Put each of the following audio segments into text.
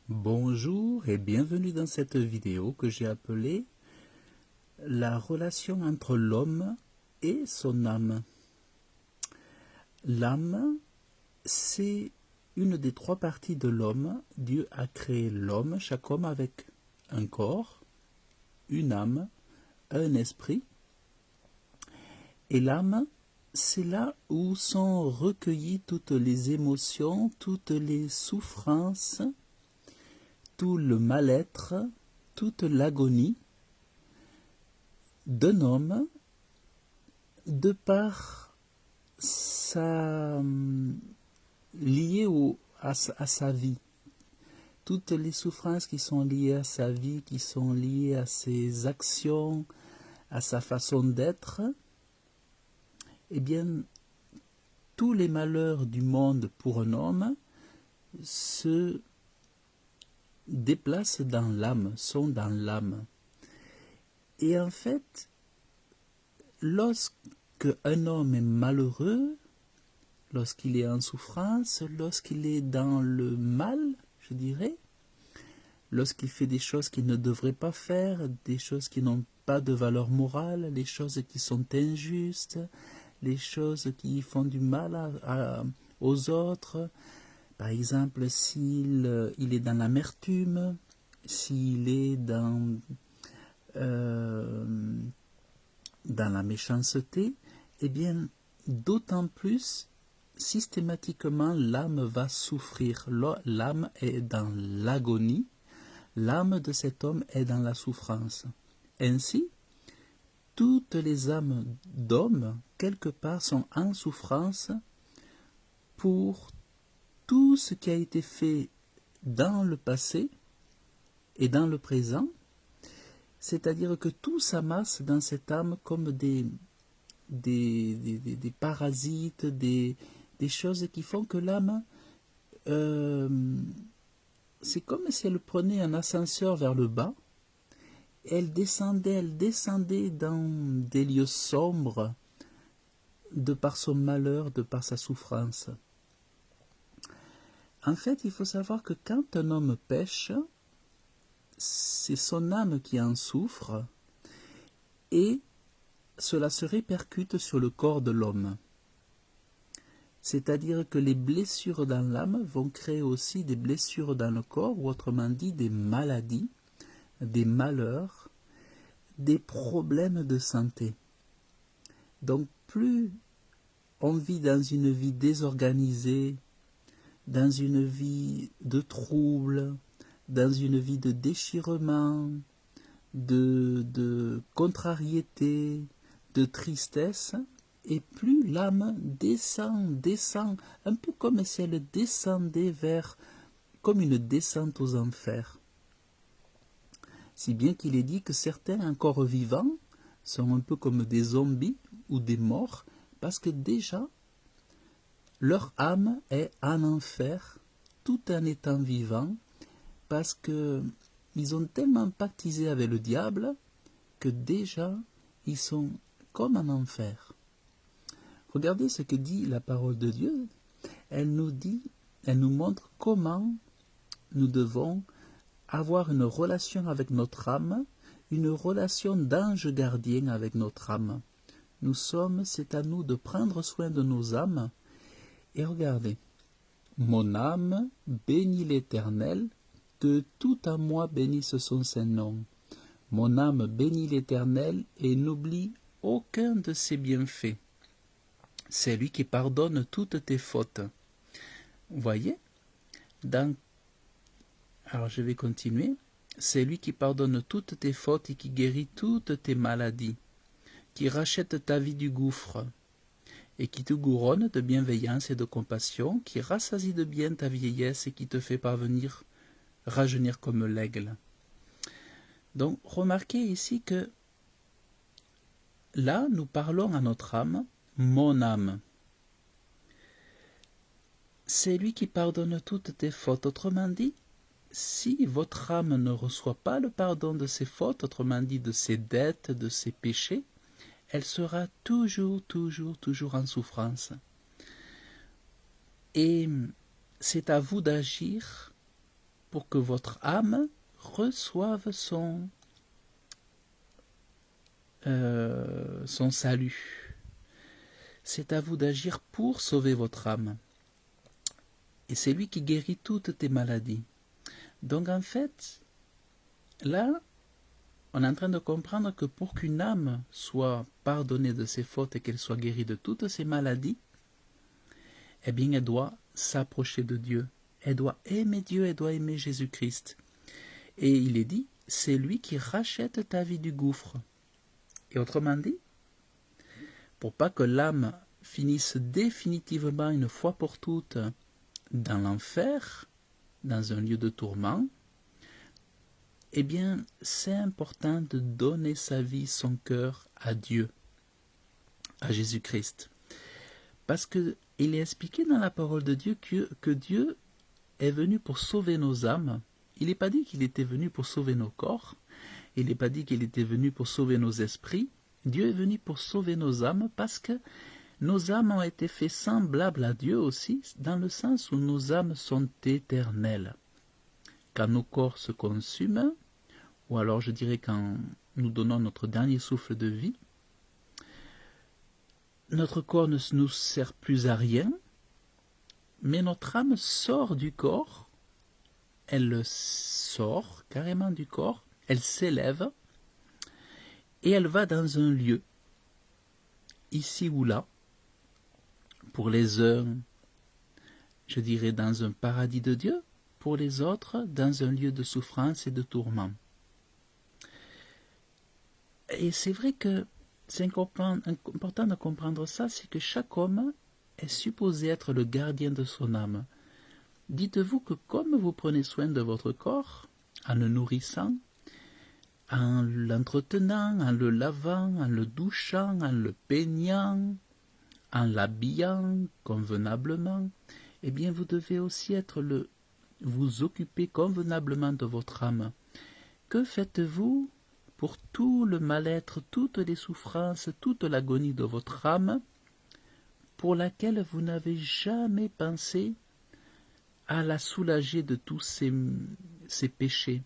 Bonjour et bienvenue dans cette vidéo que j'ai appelée la relation entre l'homme et son âme. L'âme, c'est une des trois parties de l'homme. Dieu a créé l'homme, chaque homme avec un corps, une âme, un esprit. Et l'âme, c'est là où sont recueillies toutes les émotions, toutes les souffrances, tout le mal-être, toute l'agonie d'un homme de par sa liée à sa vie. Toutes les souffrances qui sont liées à sa vie, qui sont liées à ses actions, à sa façon d'être, eh bien, tous les malheurs du monde pour un homme se déplacent dans l'âme, sont dans l'âme. Et en fait, lorsqu'un homme est malheureux, lorsqu'il est en souffrance, lorsqu'il est dans le mal, je dirais, lorsqu'il fait des choses qu'il ne devrait pas faire, des choses qui n'ont pas de valeur morale, les choses qui sont injustes, les choses qui font du mal aux autres. Par exemple, s'il est dans l'amertume, s'il est dans la méchanceté, eh bien, d'autant plus, systématiquement, l'âme va souffrir. L'âme est dans l'agonie, l'âme de cet homme est dans la souffrance. Ainsi, toutes les âmes d'hommes, quelque part, sont en souffrance pour tout ce qui a été fait dans le passé et dans le présent, c'est-à-dire que tout s'amasse dans cette âme comme des parasites, des choses qui font que l'âme, c'est comme si elle prenait un ascenseur vers le bas, elle descendait dans des lieux sombres de par son malheur, de par sa souffrance. En fait, il faut savoir que quand un homme pêche, c'est son âme qui en souffre et cela se répercute sur le corps de l'homme. C'est-à-dire que les blessures dans l'âme vont créer aussi des blessures dans le corps, ou autrement dit des maladies, des malheurs, des problèmes de santé. Donc plus on vit dans une vie désorganisée, dans une vie de troubles, dans une vie de déchirement, de contrariété, de tristesse, et plus l'âme descend, un peu comme si elle descendait comme une descente aux enfers. Si bien qu'il est dit que certains encore vivants sont un peu comme des zombies ou des morts, parce que déjà, leur âme est en enfer tout en étant vivant, parce que ils ont tellement pactisé avec le diable que déjà ils sont comme en enfer. Regardez ce que dit la parole de Dieu. Elle nous montre comment nous devons avoir une relation avec notre âme, une relation d'ange gardien avec notre âme. C'est à nous de prendre soin de nos âmes. Et regardez, mon âme bénit l'Éternel, de tout à moi bénisse son Saint-Nom. Mon âme bénit l'Éternel et n'oublie aucun de ses bienfaits. C'est lui qui pardonne toutes tes fautes. Vous voyez? Alors je vais continuer. C'est lui qui pardonne toutes tes fautes et qui guérit toutes tes maladies, qui rachète ta vie du gouffre et qui te couronne de bienveillance et de compassion, qui rassasie de bien ta vieillesse et qui te fait rajeunir comme l'aigle. Donc remarquez ici que là nous parlons à notre âme, mon âme. C'est lui qui pardonne toutes tes fautes. Autrement dit, si votre âme ne reçoit pas le pardon de ses fautes, autrement dit de ses dettes, de ses péchés, elle sera toujours en souffrance. Et c'est à vous d'agir pour que votre âme reçoive son salut. C'est à vous d'agir pour sauver votre âme. Et c'est lui qui guérit toutes tes maladies. Donc en fait, là, on est en train de comprendre que pour qu'une âme soit pardonnée de ses fautes et qu'elle soit guérie de toutes ses maladies, eh bien, elle doit s'approcher de Dieu. Elle doit aimer Dieu, elle doit aimer Jésus-Christ. Et il est dit, c'est lui qui rachète ta vie du gouffre. Et autrement dit, pour pas que l'âme finisse définitivement une fois pour toutes dans l'enfer, dans un lieu de tourment, eh bien, c'est important de donner sa vie, son cœur à Dieu, à Jésus-Christ. Parce qu'il est expliqué dans la parole de Dieu que Dieu est venu pour sauver nos âmes. Il n'est pas dit qu'il était venu pour sauver nos corps. Il n'est pas dit qu'il était venu pour sauver nos esprits. Dieu est venu pour sauver nos âmes parce que nos âmes ont été faites semblables à Dieu aussi, dans le sens où nos âmes sont éternelles. Quand nos corps se consument, ou alors je dirais quand nous donnons notre dernier souffle de vie, notre corps ne nous sert plus à rien, mais notre âme sort du corps, elle sort carrément du corps, elle s'élève, et elle va dans un lieu, ici ou là, pour les uns, je dirais dans un paradis de Dieu, pour les autres, dans un lieu de souffrance et de tourment. Et c'est vrai que c'est important de comprendre ça, c'est que chaque homme est supposé être le gardien de son âme. Dites-vous que comme vous prenez soin de votre corps, en le nourrissant, en l'entretenant, en le lavant, en le douchant, en le peignant, en l'habillant convenablement, eh bien vous devez aussi vous occuper convenablement de votre âme. Que faites-vous pour tout le mal-être, toutes les souffrances, toute l'agonie de votre âme, pour laquelle vous n'avez jamais pensé à la soulager de tous ses péchés?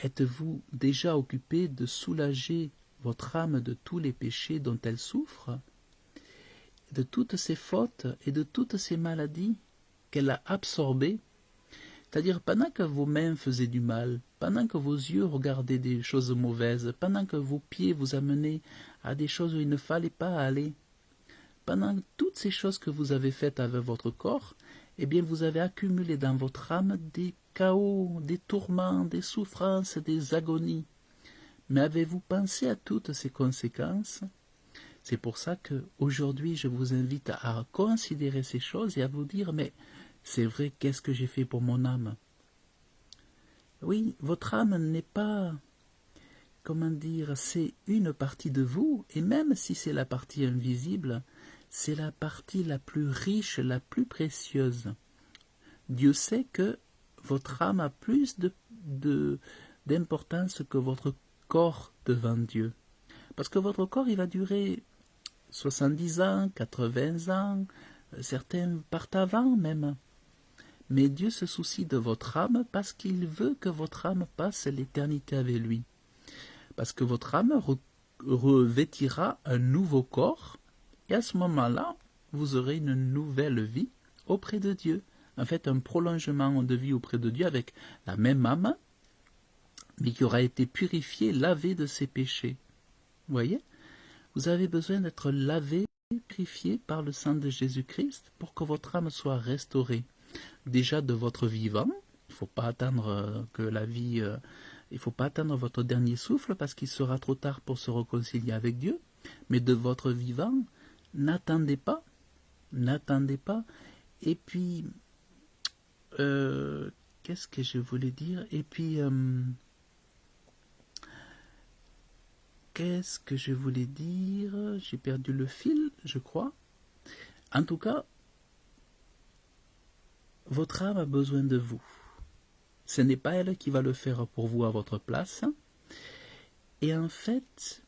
Êtes-vous déjà occupé de soulager votre âme de tous les péchés dont elle souffre, de toutes ses fautes et de toutes ses maladies qu'elle a absorbées? C'est-à-dire, pendant que vos mains faisaient du mal, pendant que vos yeux regardaient des choses mauvaises, pendant que vos pieds vous amenaient à des choses où il ne fallait pas aller, pendant toutes ces choses que vous avez faites avec votre corps, eh bien, vous avez accumulé dans votre âme des chaos, des tourments, des souffrances, des agonies. Mais avez-vous pensé à toutes ces conséquences? C'est pour ça que aujourd'hui, je vous invite à considérer ces choses et à vous dire, mais c'est vrai, qu'est-ce que j'ai fait pour mon âme? Oui, votre âme n'est pas, comment dire, c'est une partie de vous, et même si c'est la partie invisible, c'est la partie la plus riche, la plus précieuse. Dieu sait que votre âme a plus d'importance que votre corps devant Dieu. Parce que votre corps, il va durer 70 ans, 80 ans, certains partent avant même. Mais Dieu se soucie de votre âme parce qu'il veut que votre âme passe l'éternité avec lui. Parce que votre âme revêtira un nouveau corps, et à ce moment-là, vous aurez une nouvelle vie auprès de Dieu. En fait, un prolongement de vie auprès de Dieu avec la même âme, mais qui aura été purifiée, lavée de ses péchés. Vous voyez? Vous avez besoin d'être lavé, purifié par le sang de Jésus-Christ pour que votre âme soit restaurée. Déjà de votre vivant, il ne faut pas attendre que la vie, il ne faut pas attendre votre dernier souffle parce qu'il sera trop tard pour se réconcilier avec Dieu, mais de votre vivant, n'attendez pas, et puis, qu'est-ce que je voulais dire, et puis, qu'est-ce que je voulais dire, j'ai perdu le fil, je crois, en tout cas, votre âme a besoin de vous. Ce n'est pas elle qui va le faire pour vous à votre place. Et en fait,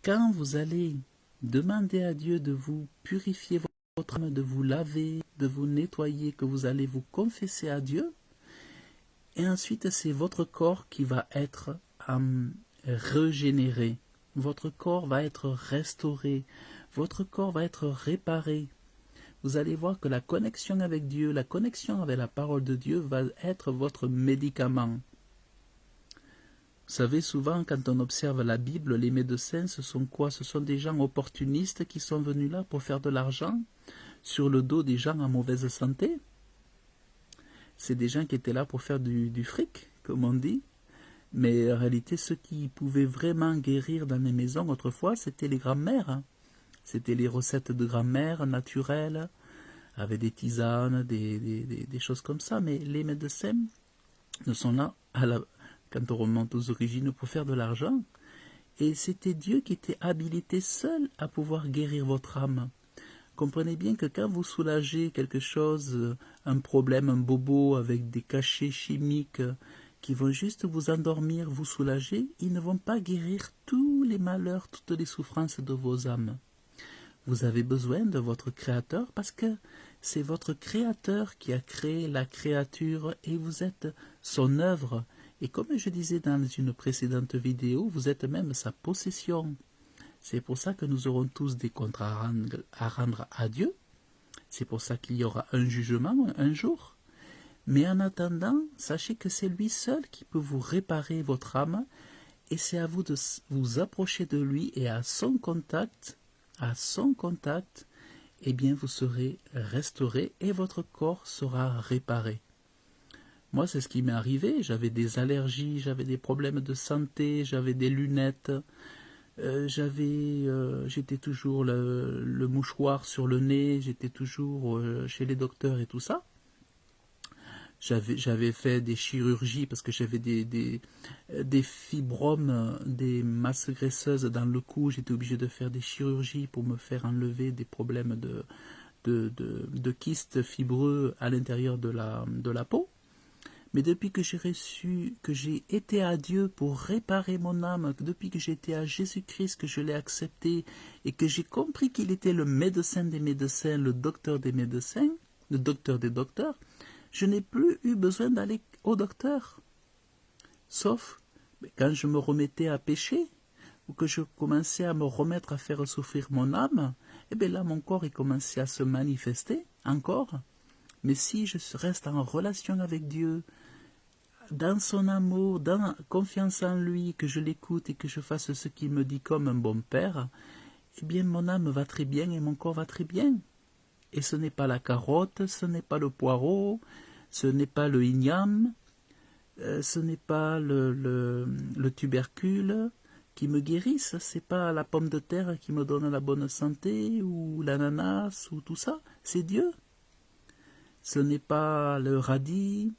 quand vous allez demander à Dieu de vous purifier votre âme, de vous laver, de vous nettoyer, que vous allez vous confesser à Dieu. Et ensuite, c'est votre corps qui va être régénéré. Votre corps va être restauré. Votre corps va être réparé. Vous allez voir que la connexion avec Dieu, la connexion avec la parole de Dieu va être votre médicament. Vous savez, souvent, quand on observe la Bible, les médecins, ce sont quoi? Ce sont des gens opportunistes qui sont venus là pour faire de l'argent sur le dos des gens en mauvaise santé. C'est des gens qui étaient là pour faire du fric, comme on dit. Mais en réalité, ceux qui pouvaient vraiment guérir dans les maisons autrefois, c'était les grands-mères. C'était les recettes de grand-mère naturelles, avec des tisanes, des choses comme ça. Mais les médecins ne sont là, quand on remonte aux origines, pour faire de l'argent. Et c'était Dieu qui était habilité seul à pouvoir guérir votre âme. Comprenez bien que quand vous soulagez quelque chose, un problème, un bobo, avec des cachets chimiques qui vont juste vous endormir, vous soulager, ils ne vont pas guérir tous les malheurs, toutes les souffrances de vos âmes. Vous avez besoin de votre Créateur parce que c'est votre Créateur qui a créé la créature et vous êtes son œuvre. Et comme je disais dans une précédente vidéo, vous êtes même sa possession. C'est pour ça que nous aurons tous des comptes à rendre à Dieu. C'est pour ça qu'il y aura un jugement un jour. Mais en attendant, sachez que c'est lui seul qui peut vous réparer votre âme et c'est à vous de vous approcher de lui et à son contact, eh bien vous serez restauré et votre corps sera réparé. Moi, c'est ce qui m'est arrivé. J'avais des allergies, j'avais des problèmes de santé, j'avais des lunettes, j'étais toujours le mouchoir sur le nez, j'étais toujours chez les docteurs et tout ça. J'avais fait des chirurgies parce que j'avais des fibromes, des masses graisseuses dans le cou. J'étais obligé de faire des chirurgies pour me faire enlever des problèmes de kystes fibreux à l'intérieur de la peau. Mais depuis que j'ai été à Dieu pour réparer mon âme, depuis que j'ai été à Jésus-Christ, que je l'ai accepté et que j'ai compris qu'il était le médecin des médecins, le docteur des médecins, le docteur des docteurs, je n'ai plus eu besoin d'aller au docteur. Sauf quand je me remettais à pécher, ou que je commençais à me remettre à faire souffrir mon âme, et bien là mon corps commençait à se manifester encore. Mais si je reste en relation avec Dieu, dans son amour, dans confiance en lui, que je l'écoute et que je fasse ce qu'il me dit comme un bon père, eh bien mon âme va très bien et mon corps va très bien. Et ce n'est pas la carotte, ce n'est pas le poireau, ce n'est pas le igname, ce n'est pas le tubercule qui me guérissent, c'est pas la pomme de terre qui me donne la bonne santé, ou l'ananas, ou tout ça, c'est Dieu. Ce n'est pas le radis,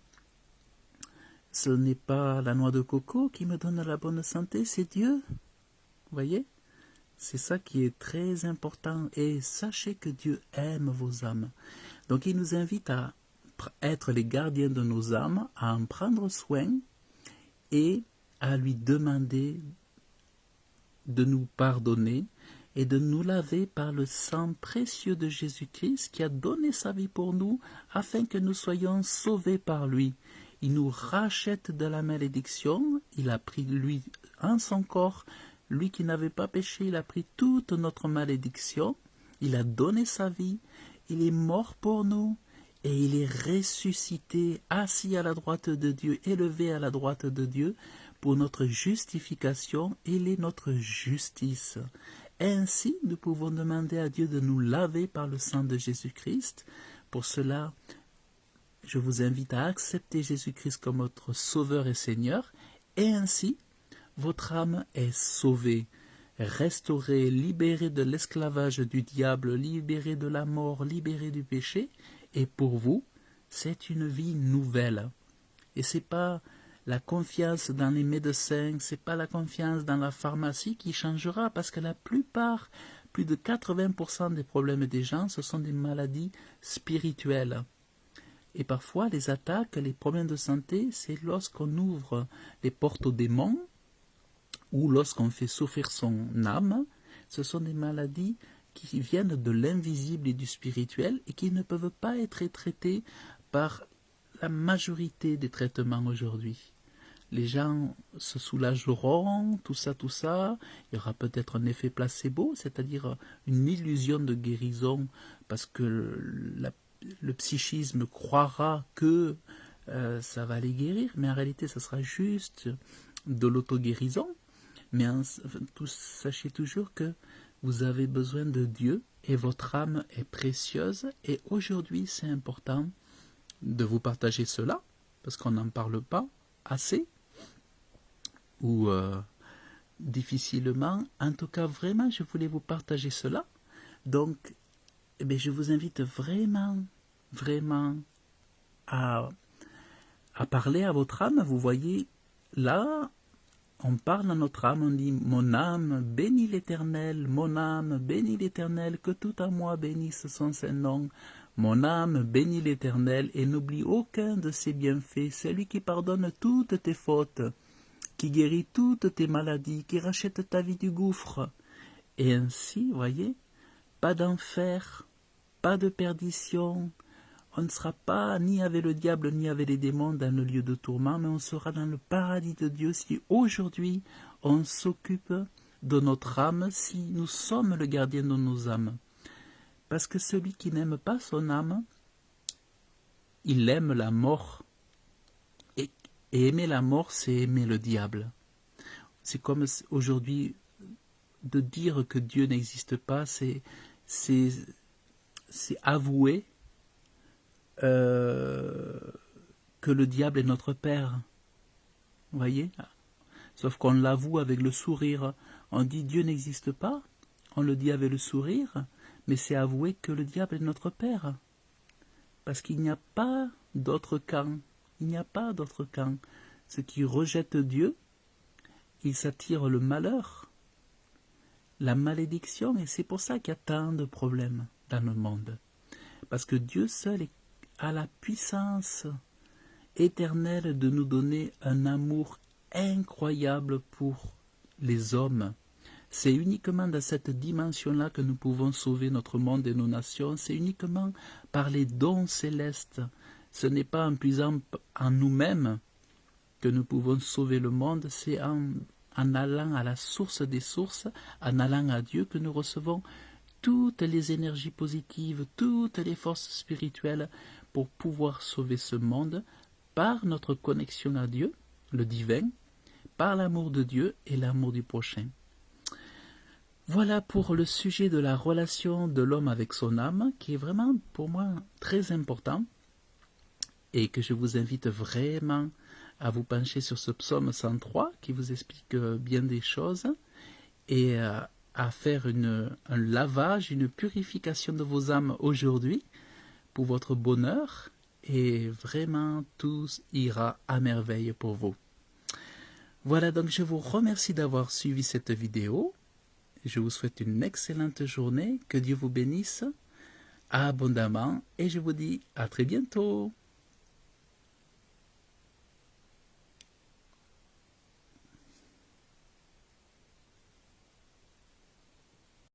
ce n'est pas la noix de coco qui me donne la bonne santé, c'est Dieu. Vous voyez? C'est ça qui est très important. Et sachez que Dieu aime vos âmes. Donc il nous invite à être les gardiens de nos âmes, à en prendre soin et à lui demander de nous pardonner et de nous laver par le sang précieux de Jésus-Christ qui a donné sa vie pour nous afin que nous soyons sauvés par lui. Il nous rachète de la malédiction, il a pris lui en son corps, lui qui n'avait pas péché, il a pris toute notre malédiction, il a donné sa vie, il est mort pour nous et il est ressuscité, assis à la droite de Dieu, élevé à la droite de Dieu pour notre justification, il est notre justice. Ainsi, nous pouvons demander à Dieu de nous laver par le sang de Jésus-Christ. Pour cela, je vous invite à accepter Jésus-Christ comme votre Sauveur et Seigneur, et ainsi, votre âme est sauvée, restaurée, libérée de l'esclavage du diable, libérée de la mort, libérée du péché, et pour vous, c'est une vie nouvelle. Et c'est pas la confiance dans les médecins, c'est pas la confiance dans la pharmacie qui changera, parce que la plupart, plus de 80% des problèmes des gens, ce sont des maladies spirituelles. Et parfois, les attaques, les problèmes de santé, c'est lorsqu'on ouvre les portes aux démons ou lorsqu'on fait souffrir son âme. Ce sont des maladies qui viennent de l'invisible et du spirituel et qui ne peuvent pas être traités par la majorité des traitements aujourd'hui. Les gens se soulageront, tout ça. Il y aura peut-être un effet placebo, c'est-à-dire une illusion de guérison, parce que le psychisme croira que ça va les guérir, mais en réalité, ça sera juste de l'auto-guérison. Mais sachez toujours que vous avez besoin de Dieu et votre âme est précieuse. Et aujourd'hui, c'est important de vous partager cela, parce qu'on n'en parle pas assez, ou difficilement. En tout cas, vraiment, je voulais vous partager cela. Donc, je vous invite vraiment à parler à votre âme. Vous voyez, là, on parle à notre âme, on dit « Mon âme, bénis l'Éternel, mon âme, bénis l'Éternel, que tout à moi bénisse son Saint-Nom. Mon âme, bénis l'Éternel, et n'oublie aucun de ses bienfaits, celui qui pardonne toutes tes fautes, qui guérit toutes tes maladies, qui rachète ta vie du gouffre. » Et ainsi, voyez, pas d'enfer, pas de perdition. On ne sera pas ni avec le diable ni avec les démons dans le lieu de tourment, mais on sera dans le paradis de Dieu si aujourd'hui on s'occupe de notre âme, si nous sommes le gardien de nos âmes. Parce que celui qui n'aime pas son âme, il aime la mort. Et aimer la mort, c'est aimer le diable. C'est comme aujourd'hui de dire que Dieu n'existe pas, c'est avouer que le diable est notre père. Vous voyez? Sauf qu'on l'avoue avec le sourire. On dit Dieu n'existe pas, on le dit avec le sourire, mais c'est avouer que le diable est notre père. Parce qu'il n'y a pas d'autre camp. Il n'y a pas d'autre camp. Ceux qui rejettent Dieu, ils s'attirent le malheur, la malédiction, et c'est pour ça qu'il y a tant de problèmes dans le monde. Parce que Dieu seul a la puissance éternelle de nous donner un amour incroyable pour les hommes. C'est uniquement dans cette dimension-là que nous pouvons sauver notre monde et nos nations. C'est uniquement par les dons célestes. Ce n'est pas en puisant en nous-mêmes que nous pouvons sauver le monde, c'est en allant à la source des sources, en allant à Dieu que nous recevons toutes les énergies positives, toutes les forces spirituelles pour pouvoir sauver ce monde par notre connexion à Dieu, le divin, par l'amour de Dieu et l'amour du prochain. Voilà pour le sujet de la relation de l'homme avec son âme, qui est vraiment pour moi très important et que je vous invite vraiment à vous pencher sur ce psaume 103 qui vous explique bien des choses et à faire un lavage, une purification de vos âmes aujourd'hui pour votre bonheur et vraiment tout ira à merveille pour vous. Voilà, donc je vous remercie d'avoir suivi cette vidéo. Je vous souhaite une excellente journée, que Dieu vous bénisse abondamment et je vous dis à très bientôt.